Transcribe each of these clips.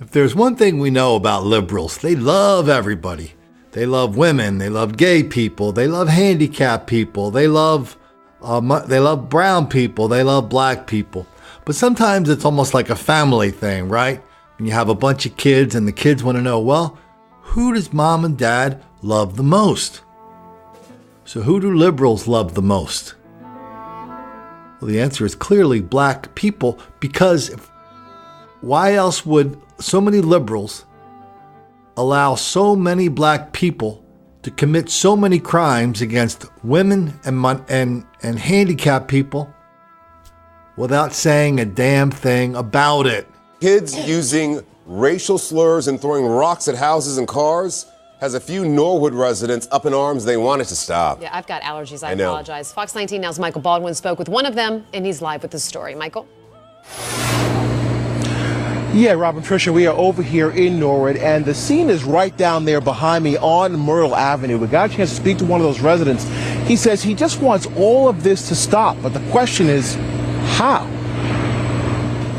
If there's one thing we know about liberals, they love everybody. They love women, they love gay people, they love handicapped people, they love brown people, they love black people. But sometimes it's almost like a family thing, right? When you have a bunch of kids and the kids want to know, well, who does mom and dad love the most? So who do liberals love the most? Well, the answer is clearly black people, because why else would so many liberals allow so many black people to commit so many crimes against women and handicapped people without saying a damn thing about it? Kids using racial slurs and throwing rocks at houses and cars has a few Norwood residents up in arms. They want it to stop. Yeah, I've got allergies. I apologize. Fox 19 Now's Michael Baldwin spoke with one of them, and he's live with the story. Michael? Yeah, Rob and Tricia, we are over here in Norwood, and the scene is right down there behind me on Myrtle Avenue. We got a chance to speak to one of those residents. He says he just wants all of this to stop, but the question is, how?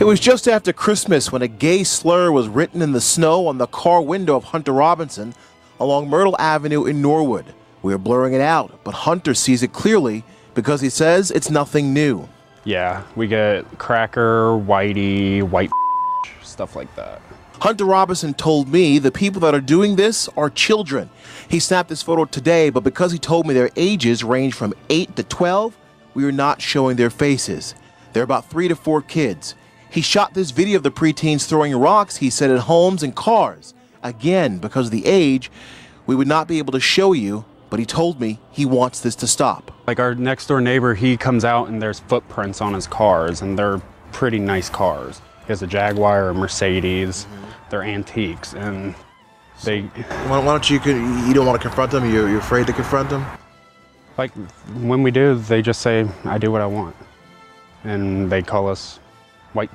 It was just after Christmas when a gay slur was written in the snow on the car window of Hunter Robinson along Myrtle Avenue in Norwood. We're blurring it out, but Hunter sees it clearly because he says it's nothing new. Yeah, we get cracker, whitey, white stuff like that. Hunter Robinson told me the people that are doing this are children. He snapped this photo today, but because he told me their ages range from 8 to 12, we are not showing their faces. They're about 3 to 4 kids. He shot this video of the preteens throwing rocks, he said, at homes and cars. Again, because of the age, we would not be able to show you, but he told me he wants this to stop. Like our next door neighbor, he comes out and there's footprints on his cars, and they're pretty nice cars. He has a Jaguar, a Mercedes. They're antiques, and they... Why don't you don't want to confront them? You're afraid to confront them? Like, when we do, they just say, I do what I want. And they call us white.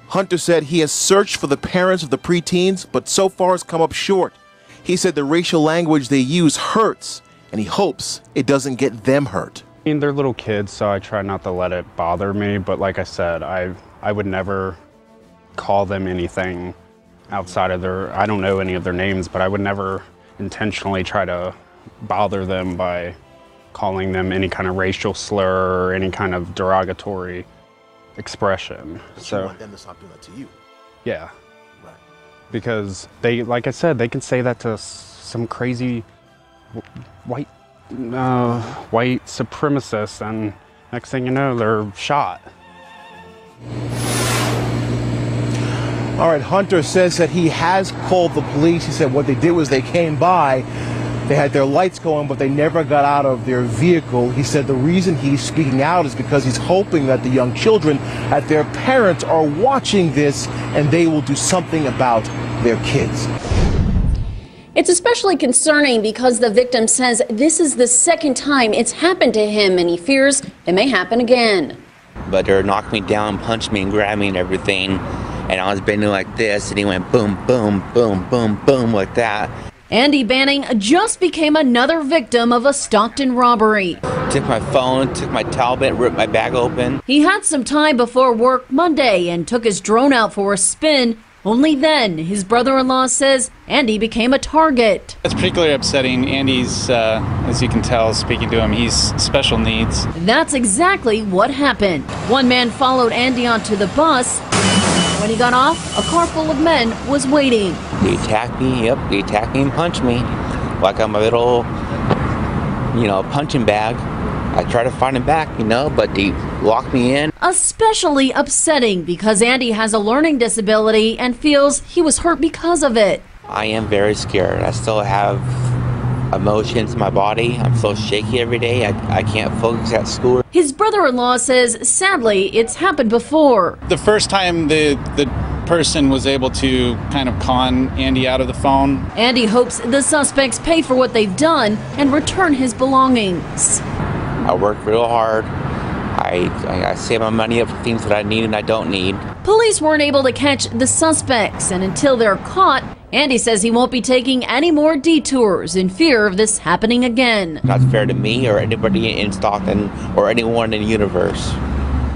Hunter said he has searched for the parents of the preteens, but so far has come up short. He said the racial language they use hurts, and he hopes it doesn't get them hurt. I mean, they're little kids, so I try not to let it bother me, but like I said, I would never call them anything outside of their, I don't know any of their names, but I would never intentionally try to bother them by calling them any kind of racial slur or any kind of derogatory expression. But so you want them to stop doing that to you. Yeah. Right. Because they, like I said, they can say that to some crazy white supremacist, and next thing you know, they're shot. All right, Hunter says that he has called the police. He said what they did was they came by, they had their lights going, but they never got out of their vehicle. He said the reason he's speaking out is because he's hoping that the young children, that their parents are watching this and they will do something about their kids. It's especially concerning because the victim says this is the second time it's happened to him, and he fears it may happen again. But they knocked me down, punched me, and grabbed me and everything. And I was bending like this, and he went boom, boom, boom, boom, boom, like that. Andy Banning just became another victim of a Stockton robbery. Took my phone, took my tablet, ripped my bag open. He had some time before work Monday and took his drone out for a spin. Only then, his brother-in-law says Andy became a target. It's particularly upsetting. Andy's, as you can tell, speaking to him, he's special needs. That's exactly what happened. One man followed Andy onto the bus. When he got off, a car full of men was waiting. He attacked me, he attacked me and punched me like I'm a little, punching bag. I tried to find him back, but he locked me in. Especially upsetting because Andy has a learning disability and feels he was hurt because of it. I am very scared. I still have emotions in my body. I'm so shaky every day. I can't focus at school. His brother-in-law says, sadly, it's happened before. The first time the person was able to kind of con Andy out of the phone. Andy hopes the suspects pay for what they've done and return his belongings. I work real hard. I save my money up for things that I need and I don't need. Police weren't able to catch the suspects, and until they're caught, Andy says he won't be taking any more detours in fear of this happening again. Not fair to me or anybody in Stockton or anyone in the universe.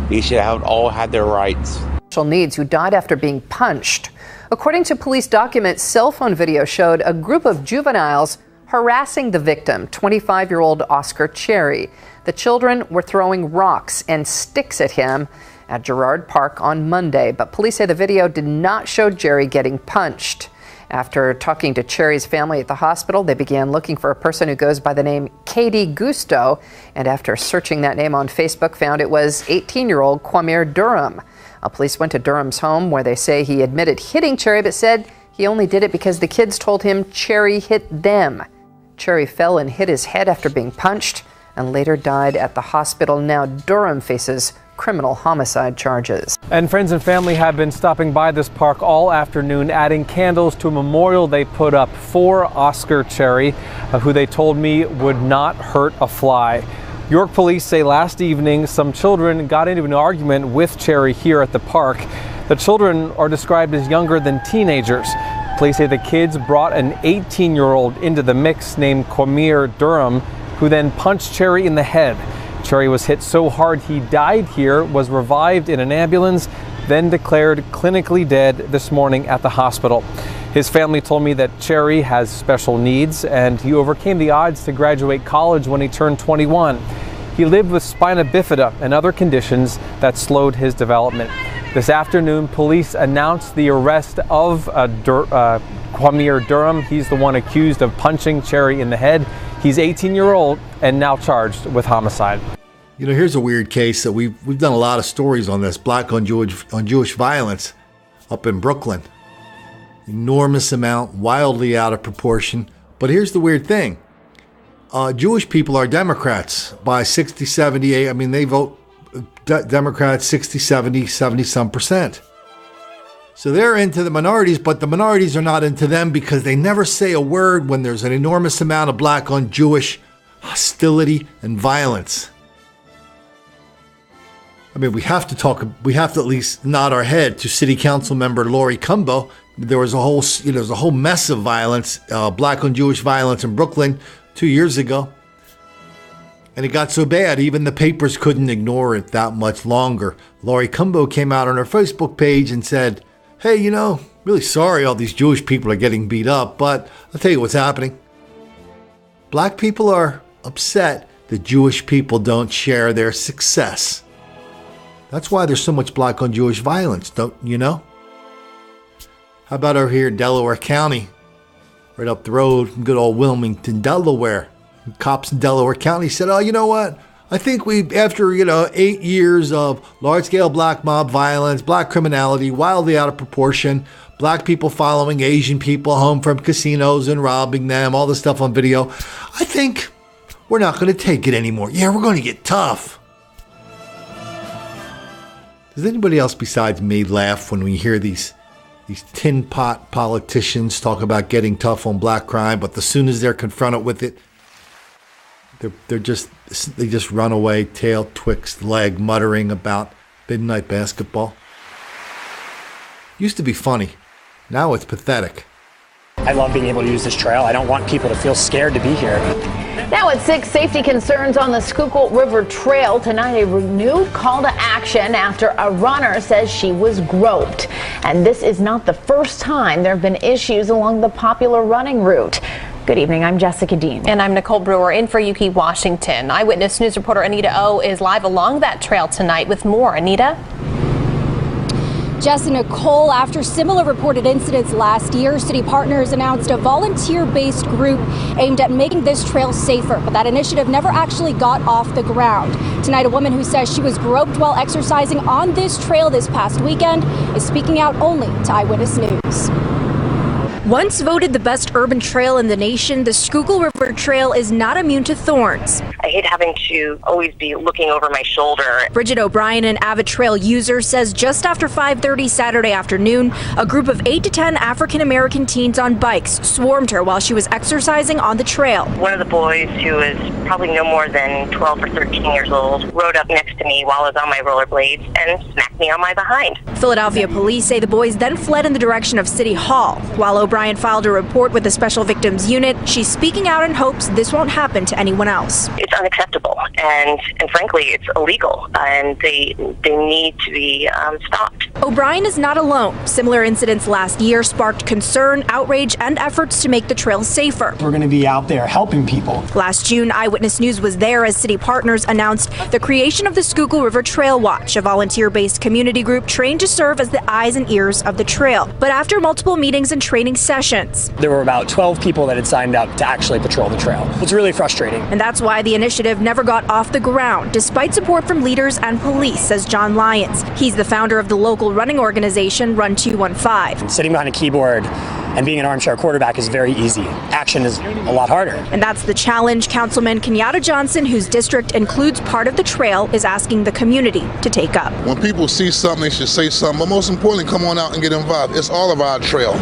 They should all have their rights. special needs who died after being punched. According to police documents, cell phone video showed a group of juveniles harassing the victim, 25-year-old Oscar Cherry. The children were throwing rocks and sticks at him at Girard Park on Monday, but police say the video did not show Jerry getting punched. After talking to Cherry's family at the hospital, they began looking for a person who goes by the name Katie Gusto, and after searching that name on Facebook, found it was 18-year-old Cumia Durham. Police went to Durham's home, where they say he admitted hitting Cherry, but said he only did it because the kids told him Cherry hit them. Cherry fell and hit his head after being punched and later died at the hospital. Now Durham faces criminal homicide charges. And friends and family have been stopping by this park all afternoon, adding candles to a memorial they put up for Oscar Cherry, who they told me would not hurt a fly. York police say last evening some children got into an argument with Cherry here at the park. The children are described as younger than teenagers. Police say the kids brought an 18-year-old into the mix named Cumia Durham, who then punched Cherry in the head. Cherry was hit so hard he died here, was revived in an ambulance, then declared clinically dead this morning at the hospital. His family told me that Cherry has special needs and he overcame the odds to graduate college when he turned 21. He lived with spina bifida and other conditions that slowed his development. This afternoon, police announced the arrest of Cumia Durham. He's the one accused of punching Cherry in the head. He's 18-year-old and now charged with homicide. You know, here's a weird case that we've done a lot of stories on this, black on Jewish violence up in Brooklyn. Enormous amount, wildly out of proportion. But here's the weird thing. Jewish people are Democrats by 60, 78. I mean, they vote Democrats 60, 70 some percent. So they're into the minorities, but the minorities are not into them because they never say a word when there's an enormous amount of black on Jewish hostility and violence. I mean, we have to at least nod our head to City Council member Lori Cumbo. There was a whole mess of violence, black on Jewish violence in Brooklyn 2 years ago. And it got so bad, even the papers couldn't ignore it that much longer. Lori Cumbo came out on her Facebook page and said, hey, you know, really sorry all these Jewish people are getting beat up, but I'll tell you what's happening. Black people are upset that Jewish people don't share their success. That's why there's so much black on Jewish violence, don't you know? How about over here in Delaware County, right up the road from good old Wilmington, Delaware. Cops in Delaware County said, oh, you know what? I think after 8 years of large-scale black mob violence, black criminality, wildly out of proportion, black people following Asian people home from casinos and robbing them, all this stuff on video, I think we're not going to take it anymore. Yeah, we're going to get tough. Does anybody else besides me laugh when we hear these tin pot politicians talk about getting tough on black crime, but as soon as they're confronted with it, they just run away, tail twixt leg, muttering about midnight basketball? Used to be funny. Now it's pathetic. I love being able to use this trail. I don't want people to feel scared to be here. Now at 6, safety concerns on the Schuylkill River Trail. Tonight, a renewed call to action after a runner says she was groped. And this is not the first time there have been issues along the popular running route. Good evening, I'm Jessica Dean. And I'm Nicole Brewer in for UP Washington. Eyewitness News reporter Anita O is live along that trail tonight with more. Anita? Jess and Nicole, after similar reported incidents last year, city partners announced a volunteer-based group aimed at making this trail safer, but that initiative never actually got off the ground. Tonight, a woman who says she was groped while exercising on this trail this past weekend is speaking out only to Eyewitness News. Once voted the best urban trail in the nation, the Schuylkill River Trail is not immune to thorns. I hate having to always be looking over my shoulder. Bridget O'Brien, an avid trail user, says just after 5:30 Saturday afternoon, a group of 8 to 10 African-American teens on bikes swarmed her while she was exercising on the trail. One of the boys, who is probably no more than 12 or 13 years old, rode up next to me while I was on my rollerblades and smacked me on my behind. Philadelphia police say the boys then fled in the direction of City Hall. While O'Brien filed a report with the Special Victims Unit, she's speaking out in hopes this won't happen to anyone else. It's unacceptable, and frankly, it's illegal, and they need to be stopped. O'Brien is not alone. Similar incidents last year sparked concern, outrage, and efforts to make the trail safer. We're going to be out there helping people. Last June, Eyewitness News was there as city partners announced the creation of the Schuylkill River Trail Watch, a volunteer-based community group trained to serve as the eyes and ears of the trail. But after multiple meetings and training sessions, there were about 12 people that had signed up to actually patrol the trail. It's really frustrating. And that's why the initiative never got off the ground, despite support from leaders and police, says John Lyons. He's the founder of the local running organization Run 215. Sitting behind a keyboard and being an armchair quarterback is very easy. Action is a lot harder. And that's the challenge Councilman Kenyatta Johnson, whose district includes part of the trail, is asking the community to take up. When people see something, they should say something, but most importantly, come on out and get involved. It's all of our trail.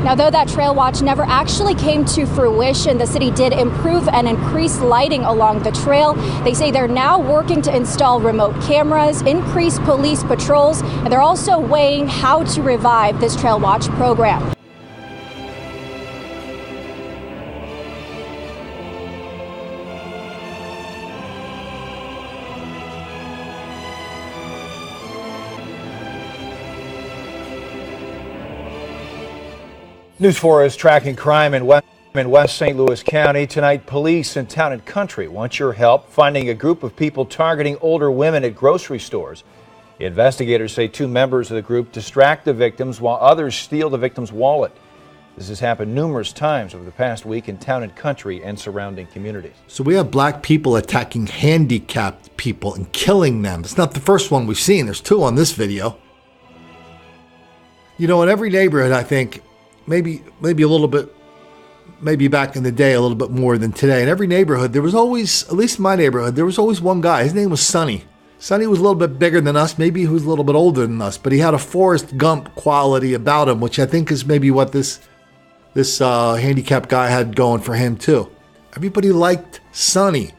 Now, though that trail watch never actually came to fruition, the city did improve and increase lighting along the trail. They say they're now working to install remote cameras, increase police patrols, and they're also weighing how to revive this trail watch program. News 4 is tracking crime in West St. Louis County. Tonight, police in Town and Country want your help finding a group of people targeting older women at grocery stores. The investigators say 2 members of the group distract the victims while others steal the victim's wallet. This has happened numerous times over the past week in Town and Country and surrounding communities. So we have black people attacking handicapped people and killing them. It's not the first one we've seen. There's 2 on this video. You know, in every neighborhood, I think, maybe a little bit, maybe back in the day, a little bit more than today. In every neighborhood, there was always, at least in my neighborhood, there was always one guy. His name was Sonny. Sonny was a little bit bigger than us. Maybe he was a little bit older than us, but he had a Forrest Gump quality about him, which I think is maybe what this handicapped guy had going for him too. Everybody liked Sonny.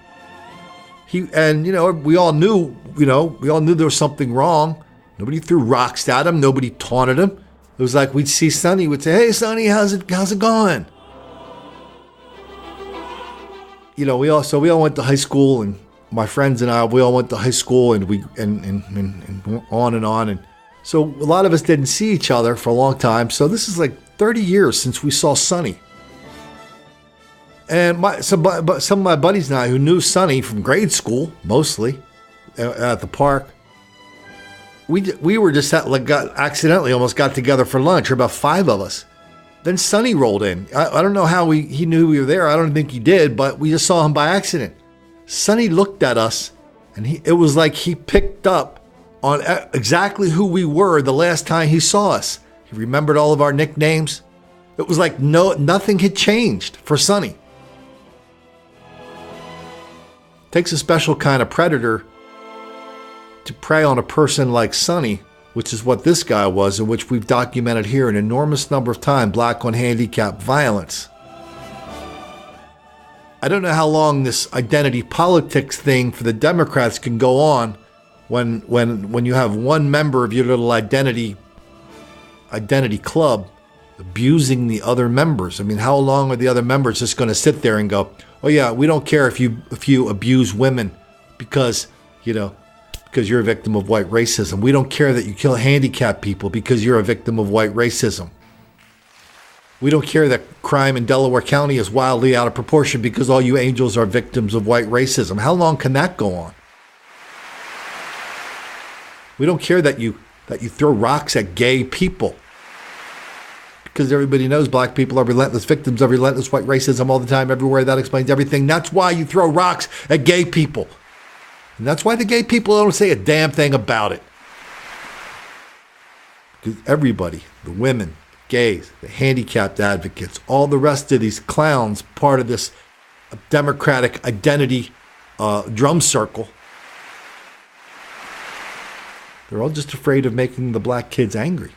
We all knew there was something wrong. Nobody threw rocks at him. Nobody taunted him. It was like we'd see Sonny, we'd say, "Hey, Sonny, how's it going?" You know, we all went to high school, and my friends and I, we all went to high school, and on and on, and so a lot of us didn't see each other for a long time. So this is like 30 years since we saw Sonny. And some of my buddies and I who knew Sonny from grade school, mostly at the park. We were just accidentally almost got together for lunch, or about 5 of us. Then Sonny rolled in. I don't know how he knew we were there. I don't think he did, but we just saw him by accident. Sonny looked at us, and it was like he picked up on exactly who we were the last time he saw us. He remembered all of our nicknames. It was like nothing had changed for Sonny. It takes a special kind of predator to prey on a person like Sonny, which is what this guy was, and which we've documented here an enormous number of times, black on handicap violence. I don't know how long this identity politics thing for the Democrats can go on when you have one member of your little identity club abusing the other members. I mean, how long are the other members just going to sit there and go, "Oh yeah, we don't care if you abuse women because you're a victim of white racism. We don't care that you kill handicapped people because you're a victim of white racism. We don't care that crime in Delaware County is wildly out of proportion because all you angels are victims of white racism." How long can that go on? We don't care that you throw rocks at gay people because everybody knows black people are relentless victims of relentless white racism all the time, everywhere. That explains everything. That's why you throw rocks at gay people. And that's why the gay people don't say a damn thing about it. Because everybody, the women, gays, the handicapped advocates, all the rest of these clowns, part of this Democratic identity drum circle, they're all just afraid of making the black kids angry.